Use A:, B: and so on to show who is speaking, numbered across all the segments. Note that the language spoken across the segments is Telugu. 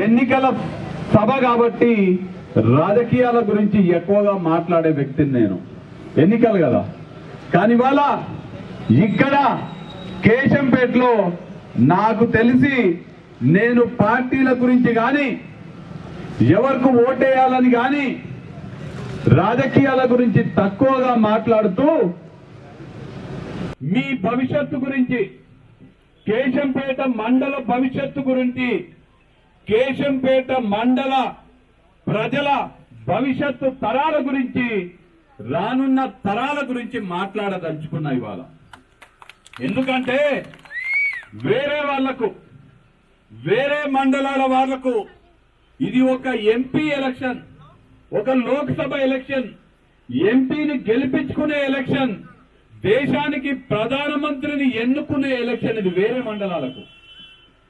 A: ఎన్నికల సభ కాబట్టి రాజకీయాల గురించి ఎక్కువగా మాట్లాడే వ్యక్తిని నేను. ఎన్నికలు కదా. కానీ ఇవాళ ఇక్కడ కేశంపేటలో నాకు తెలిసి నేను పార్టీల గురించి కానీ ఎవరికి ఓటేయాలని కానీ రాజకీయాల గురించి తక్కువగా మాట్లాడుతూ మీ భవిష్యత్తు గురించి, కేశంపేట మండల భవిష్యత్తు గురించి, కేశంపేట మండల ప్రజల భవిష్యత్తు తరాల గురించి, రానున్న తరాల గురించి మాట్లాడదలుచుకున్నా ఇవాళ. ఎందుకంటే వేరే వాళ్లకు, వేరే మండలాల వాళ్లకు ఇది ఒక ఎంపీ ఎలక్షన్, ఒక లోక్సభ ఎలక్షన్, ఎంపీని గెలిపించుకునే ఎలక్షన్, దేశానికి ప్రధానమంత్రిని ఎన్నుకునే ఎలక్షన్. ఇది వేరే మండలాలకు,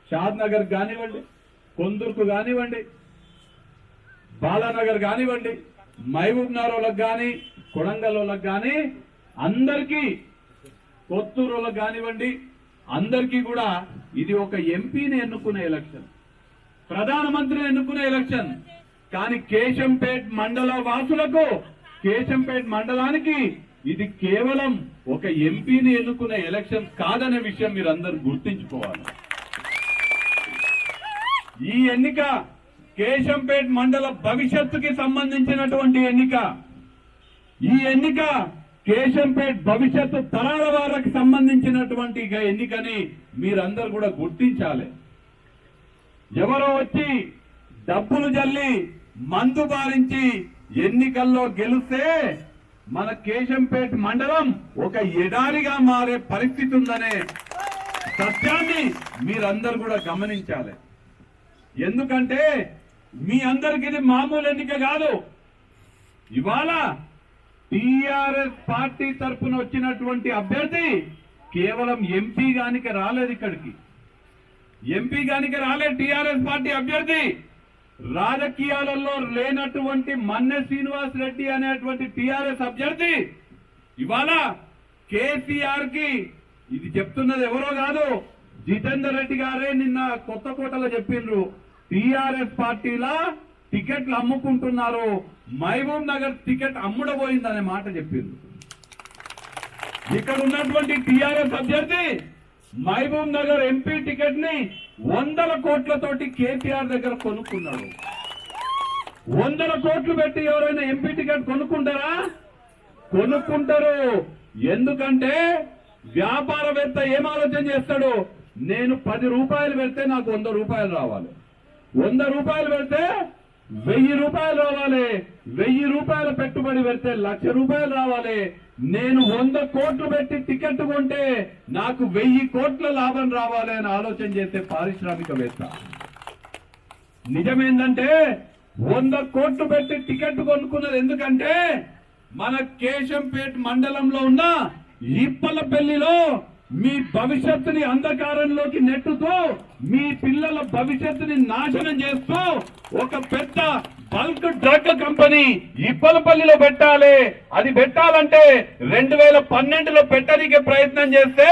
A: షాద్ నగర్ కానివ్వండి, కొందూరుకు కానివ్వండి, బాలానగర్ కానివ్వండి, మహబూబ్ నగర్ వాళ్ళకి కానీ, కొడంగల్ వాళ్ళకి కానీ, అందరికీ, కొత్తూరు వాళ్ళకి కానివ్వండి, అందరికీ కూడా ఇది ఒక ఎంపీని ఎన్నుకునే ఎలక్షన్, ప్రధానమంత్రిని ఎన్నుకునే ఎలక్షన్. కానీ కేశంపేట్ మండల వాసులకు, కేశంపేట్ మండలానికి ఇది కేవలం ఒక ఎంపీని ఎన్నుకునే ఎలక్షన్ కాదనే విషయం మీరందరూ గుర్తించుకోవాలి. ఈ ఎన్నిక కేశంపేట్ మండల భవిష్యత్తుకి సంబంధించినటువంటి ఎన్నిక. ఈ ఎన్నిక కేశంపేట్ భవిష్యత్తు తరాల వారికి సంబంధించినటువంటి ఎన్నికని మీరందరూ కూడా గుర్తించాలి. ఎవరో వచ్చి డబ్బులు జల్లి మందు బారించి ఎన్నికల్లో గెలిస్తే మన కేశంపేట్ మండలం ఒక ఎడారిగా మారే పరిస్థితి ఉందనే సత్యాన్ని మీరందరూ కూడా గమనించాలి. ఎందుకంటే మీ అందరికి ఇది మామూలు ఎన్నిక కాదు. ఇవాళ టిఆర్ఎస్ పార్టీ తరఫున వచ్చినటువంటి అభ్యర్థి కేవలం ఎంపీ గానికి రాలేదు. ఇక్కడికి ఎంపీ గానికి రాలేదు టిఆర్ఎస్ పార్టీ అభ్యర్థి. రాజకీయాలలో లేనటువంటి మన్నె శ్రీనివాస్ రెడ్డి అనేటువంటి టిఆర్ఎస్ అభ్యర్థి ఇవాళ కేసీఆర్ కి, ఇది చెప్తున్నది ఎవరో కాదు, జితేందర్ రెడ్డి గారే నిన్న కొత్తకోటలో చెప్పిండ్రు, టిఆర్ఎస్ పార్టీలా టికెట్లు అమ్ముకుంటున్నారు, మహబూబ్ నగర్ టికెట్ అమ్ముడబోయిందనే మాట చెప్పిండ్రు. ఇక్కడ ఉన్నటువంటి టిఆర్ఎస్ అభ్యర్థి మహబూబ్ నగర్ ఎంపీ టికెట్ ని 100 కోట్లతోటి కేసీఆర్ దగ్గర కొనుక్కున్నాడు. 100 కోట్లు పెట్టి ఎవరైనా ఎంపీ టికెట్ కొనుక్కుంటారా? కొనుక్కుంటారు. ఎందుకంటే వ్యాపారవేత్త ఏం ఆలోచన చేస్తాడు, నేను 10 రూపాయలు పెడితే నాకు 100 రూపాయలు రావాలి, 100 రూపాయలు పెడితే 1000 రూపాయలు రావాలి, 1000 రూపాయల పెట్టుబడి పెడితే 1,00,000 రూపాయలు రావాలి, నేను 100 కోట్లు పెట్టి టికెట్ కొంటే నాకు 1000 కోట్ల లాభం రావాలి అని ఆలోచన చేసే పారిశ్రామికవేత్త. నిజమేందంటే 100 కోట్లు పెట్టి టికెట్ కొనుక్కున్నది ఎందుకంటే మన కేశంపేట్ మండలంలో ఉన్న ఇప్పలపల్లిలో మీ భవిష్యత్తుని అంధకారంలోకి నెట్టుతూ, మీ పిల్లల భవిష్యత్తుని నాశనం చేస్తూ ఒక పెద్ద బల్క్ డ్రగ్ కంపెనీ ఇప్పలపల్లిలో పెట్టాలి. అది పెట్టాలంటే 2012లో పెట్టడానికి ప్రయత్నం చేస్తే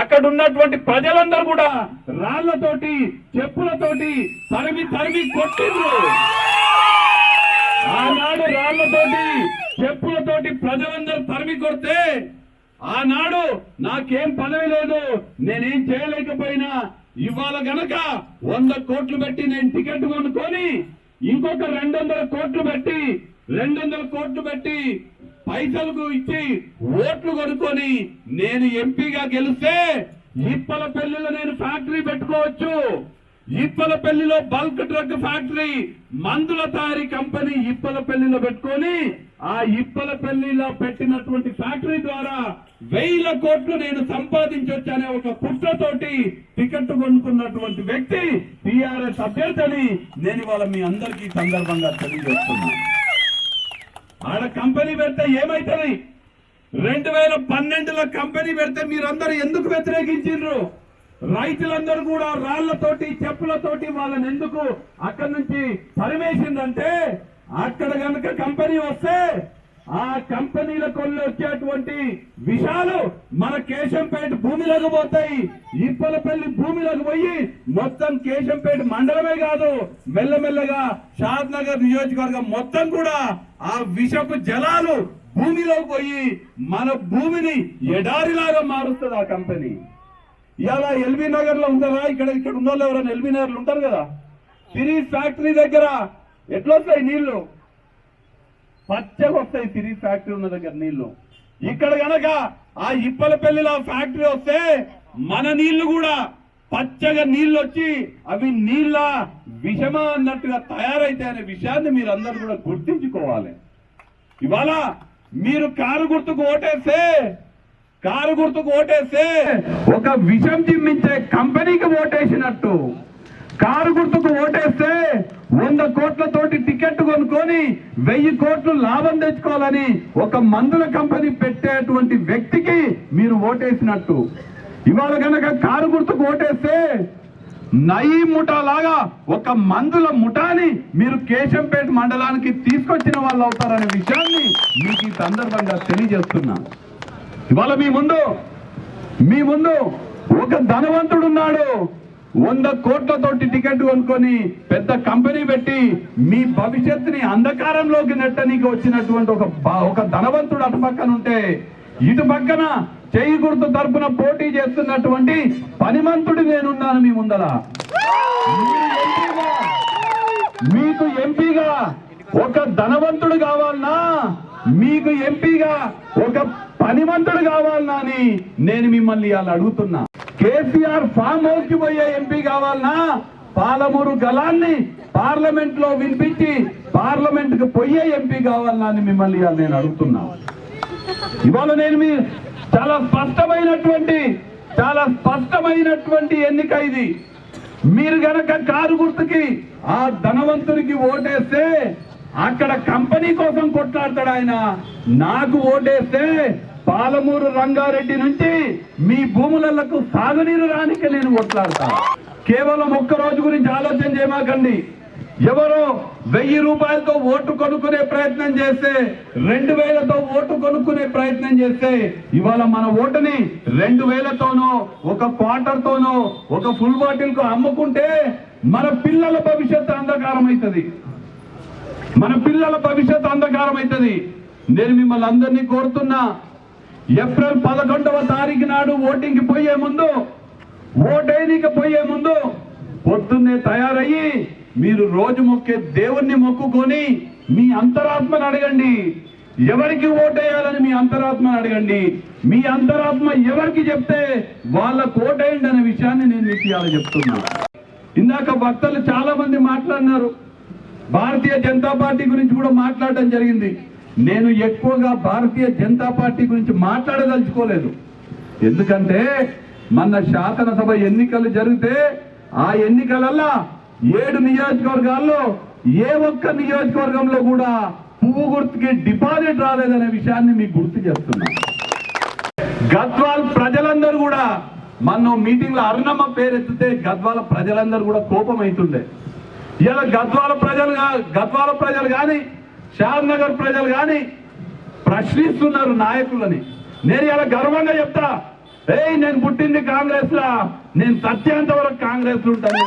A: అక్కడ ఉన్నటువంటి ప్రజలందరూ కూడా రాళ్లతోటి, చెప్పులతోటి తరిమి తరిమి కొట్టిండ్రు. ఆనాడు రాళ్లతోటి, చెప్పులతోటి ప్రజలందరూ తరిమి కొడితే ఆనాడు నాకేం పదవి లేదు, నేనేం చేయలేకపోయినా ఇవాళ గనక 100 కోట్లు పెట్టి నేను టికెట్ కొనుక్కొని ఇంకొక 200 కోట్లు పెట్టి 200 కోట్లు పెట్టి పైసలకు ఇచ్చి ఓట్లు కొనుక్కొని నేను ఎంపీగా గెలిస్తే ఇప్పలపల్లిలో నేను ఫ్యాక్టరీ పెట్టుకోవచ్చు. ఇప్పలపల్లిలో బల్క్ డ్రగ్ ఫ్యాక్టరీ, మందుల తయారీ కంపెనీ ఇప్పలపల్లిలో పెట్టుకొని ఆ ఇప్పలపల్లిలో పెట్టినటువంటి ఫ్యాక్టరీ ద్వారా 1000 కోట్లు నేను సంపాదించొచ్చనే ఒక కుట్రతోటి టికెట్ కొనుక్కున్నటువంటి వ్యక్తి టిఆర్ఎస్ అభ్యర్థిని నేను ఇవాళ మీ అందరికీ సందర్భంగా తెలియజేస్తున్నాను. ఆడ కంపెనీ పెడితే ఏమైతుంది? 2012లో కంపెనీ పెడితే మీరందరూ ఎందుకు వ్యతిరేకించారు? రైతులందరూ కూడా రాళ్లతోటి, చెప్పులతోటి వాళ్ళని ఎందుకు అక్కడి నుంచి తరిమేసిందంటే అక్కడ గనక కంపెనీ వస్తే ఆ కంపెనీల కొల్లు వచ్చేటువంటి విషాలు మన కేశంపేట భూమిలోకి పోతాయి. ఇప్పలపల్లి భూమిలోకి పోయి మొత్తం కేశంపేట మండలమే కాదు, మెల్లమెల్లగా షాద్ నగర్ నియోజకవర్గం మొత్తం కూడా ఆ విషపు జలాలు భూమిలోకి పోయి మన భూమిని ఎడారిలాగా మారుస్తుంది ఆ కంపెనీ. ఇలా ఎల్బీ నగర్ లో ఉంటారా? ఇక్కడ ఉన్న వాళ్ళు ఎవరైనా ఎల్బీ నగర్ లో ఉంటారు కదా, సిరీస్ ఫ్యాక్టరీ దగ్గర ఎట్లొస్తాయి నీళ్లు? పచ్చగా వస్తాయి సిరీస్ ఫ్యాక్టరీ ఉన్న దగ్గర నీళ్లు. ఇక్కడ గనక ఆ ఇప్పలపల్లిలో ఫ్యాక్టరీ వస్తే మన నీళ్లు కూడా పచ్చగా నీళ్లు వచ్చి అవి నీళ్ళ విషమా అన్నట్టుగా తయారైతాయి అనే విషయాన్ని మీరందరూ కూడా గుర్తించుకోవాలి. ఇవాళ మీరు కారు గుర్తుకు ఓటేస్తే ఒక విషం చిమ్మించే కంపెనీకి ఓటేసినట్టు, కారు గుర్తుకు ఓటేస్తే 100 కోట్లతోటి టికెట్ కొనుక్కొని 1000 కోట్లు లాభం తెచ్చుకోవాలని ఒక మందుల కంపెనీ పెట్టేటువంటి వ్యక్తికి మీరు ఓటేసినట్టు. ఇవాళ కనుక కారు గుర్తుకు ఓటేస్తే నయీ ముఠా లాగా ఒక మందుల ముఠాని మీరు కేశంపేట మండలానికి తీసుకొచ్చిన వాళ్ళు అవుతారనే విషయాన్ని మీకు ఈ సందర్భంగా తెలియజేస్తున్నా. ఇవాళ మీ ముందు ఒక ధనవంతుడు ఉన్నాడు, 100 కోట్లతోటి టికెట్ కొనుక్కొని పెద్ద కంపెనీ పెట్టి మీ భవిష్యత్తుని అంధకారంలోకి నెట్టనీకి వచ్చినటువంటి ఒక ధనవంతుడు అటు పక్కన ఉంటే, ఇటు పక్కన చేయి గుర్తు తరపున పోటీ చేస్తున్నటువంటి పనిమంతుడు నేనున్నాను మీ ముందర. మీకు ఎంపీగా ఒక ధనవంతుడు కావాలన్నా, మీకు ఎంపీగా ఒక పనిమంతుడు కావాలన్నా అని నేను మిమ్మల్ని ఇవాళ అడుగుతున్నా. కేసీఆర్ ఫామ్ హౌస్ కి పోయే ఎంపీ కావాలన్నా, పాలమూరు గలాన్ని పార్లమెంట్ లో వినిపించి పార్లమెంట్ కు పోయే ఎంపీ కావాలన్నా అని మిమ్మల్ని ఇవాళ నేను అడుగుతున్నా. ఇవాళ నేను మీ చాలా స్పష్టమైనటువంటి ఎన్నిక ఇది. మీరు గనక కారు గుర్తుకి ఆ ధనవంతునికి ఓటేస్తే అక్కడ కంపెనీ కోసం కొట్లాడతాడు ఆయన. నాకు ఓటేస్తే పాలమూరు రంగారెడ్డి నుంచి మీ భూములకు సాగునీరు రానిక నేను కొట్లాడతాను. కేవలం ఒక్క రోజు గురించి ఆలోచన చేయమాకండి. ఎవరో 1000 రూపాయలతో ఓటు కొనుక్కునే ప్రయత్నం చేస్తే, 2000తో ఓటు కొనుక్కునే ప్రయత్నం చేస్తే, ఇవాళ మన ఓటుని 2000తోనో ఒక క్వార్టర్తోనో ఒక ఫుల్ బాటిల్ కు అమ్ముకుంటే మన పిల్లల భవిష్యత్తు అంధకారం అవుతుంది. నేను మిమ్మల్ని అందరినీ కోరుతున్నా, ఏప్రిల్ 11వ తారీఖు నాడు ఓటింగ్కి పోయే ముందు, ఓటేనికి పోయే ముందు పొద్దున్నే తయారయ్యి మీరు రోజు మొక్కే దేవుణ్ణి మొక్కుకొని మీ అంతరాత్మను అడగండి. ఎవరికి ఓటేయాలని మీ ఆత్మను అడగండి. మీ అంతరాత్మ ఎవరికి చెప్తే వాళ్ళకు ఓటేయండి అనే విషయాన్ని నేను మీకు ఇవాళ చెప్తున్నా. ఇందాక వక్తలు చాలా మంది మాట్లాడినారు, భారతీయ జనతా పార్టీ గురించి కూడా మాట్లాడడం జరిగింది. నేను ఎక్కువగా భారతీయ జనతా పార్టీ గురించి మాట్లాడదలుచుకోలేదు. ఎందుకంటే మన శాసనసభ ఎన్నికలు జరిగితే ఆ ఎన్నికలల్లో 7 నియోజకవర్గాల్లో ఏ ఒక్క నియోజకవర్గంలో కూడా పువ్వు గుర్తుకి డిపాజిట్ రాలేదనే విషయాన్ని మీకు గుర్తు చేస్తున్నా. గద్వాల్ ప్రజలందరూ కూడా మన మీటింగ్ లో అరుణమ్మ పేరెత్తితే గద్వాల ప్రజలందరూ కూడా కోపం అవుతుండే. ఇలా గద్వాల ప్రజలు కానీ షాద్ నగర్ ప్రజలు కానీ ప్రశ్నిస్తున్నారు నాయకులని. నేను ఇలా గర్వంగా చెప్తా, నేను పుట్టింది కాంగ్రెస్ లా, నేను సత్యంత వరకు కాంగ్రెస్ ఉంటాను.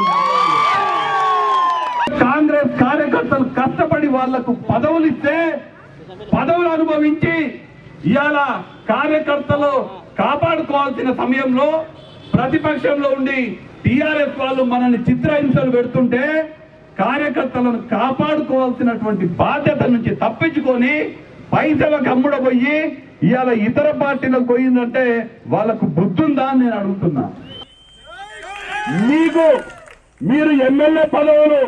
A: కాంగ్రెస్ కార్యకర్తలు కష్టపడి వాళ్లకు పదవులు ఇస్తే, పదవులు అనుభవించి ఇవాళ కార్యకర్తలు కాపాడుకోవాల్సిన సమయంలో ప్రతిపక్షంలో ఉండి టిఆర్ఎస్ వాళ్ళు మనల్ని చిత్రహింసలు పెడుతుంటే, కార్యకర్తలను కాపాడుకోవాల్సినటువంటి బాధ్యత నుంచి తప్పించుకొని పైసలకు అమ్ముడపోయి ఇవాళ ఇతర పార్టీలకు పోయిందంటే వాళ్ళకు బుద్ధుందా అని నేను అడుగుతున్నా. మీరు ఎమ్మెల్యే పదవులు,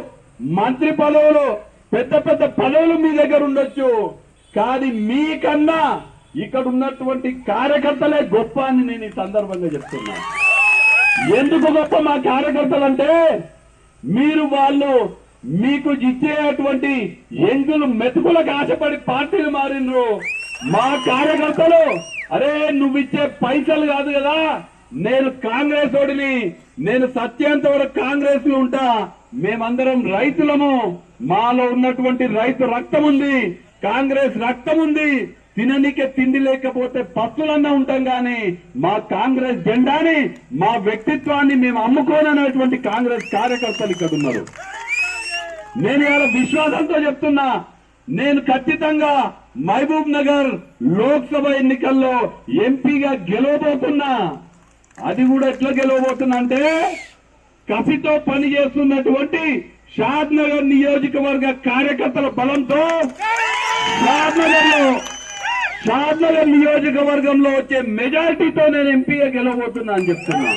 A: మంత్రి పదవులు, పెద్ద పెద్ద పదవులు మీ దగ్గర ఉండొచ్చు, కానీ మీకన్నా ఇక్కడ ఉన్నటువంటి కార్యకర్తలే గొప్ప అని నేను ఈ సందర్భంగా చెప్తున్నా. ఎందుకు గొప్ప మా కార్యకర్తలంటే, వాళ్ళు మీకు ఇచ్చేటువంటి ఎంగులు మెతుకులకు ఆశపడి పార్టీలు మారినరు. మా కార్యకర్తలు, అరే నువ్విచ్చే పైసలు కాదు కదా, నేను కాంగ్రెస్ ఓడిని, నేను సత్యంత వరకు కాంగ్రెస్ లో ఉంటా, మేమందరం రైతులము, మాలో ఉన్నటువంటి రైతు రక్తం ఉంది కాంగ్రెస్ రక్తం ఉంది, తిననీకే తిండి లేకపోతే పస్తులన్నా ఉంటాం కానీ మా కాంగ్రెస్ జెండాని, మా వ్యక్తిత్వాన్ని మేము అమ్ముకోననేటువంటి కాంగ్రెస్ కార్యకర్తలు ఇక్కడ ఉన్నారు. నేను ఇలా విశ్వాసంతో చెప్తున్నా, నేను ఖచ్చితంగా మహబూబ్ నగర్ లోక్సభ ఎన్నికల్లో ఎంపీగా గెలవబోతున్నా. అది కూడా ఎట్లా గెలవబోతున్నా అంటే, కసితో పని చేస్తున్నటువంటి షాద్ నగర్ నియోజకవర్గ కార్యకర్తల బలంతో షాద్ నగర్ నియోజకవర్గంలో వచ్చే మెజారిటీతో నేను ఎంపీగా గెలవబోతున్నా అని చెప్తున్నా.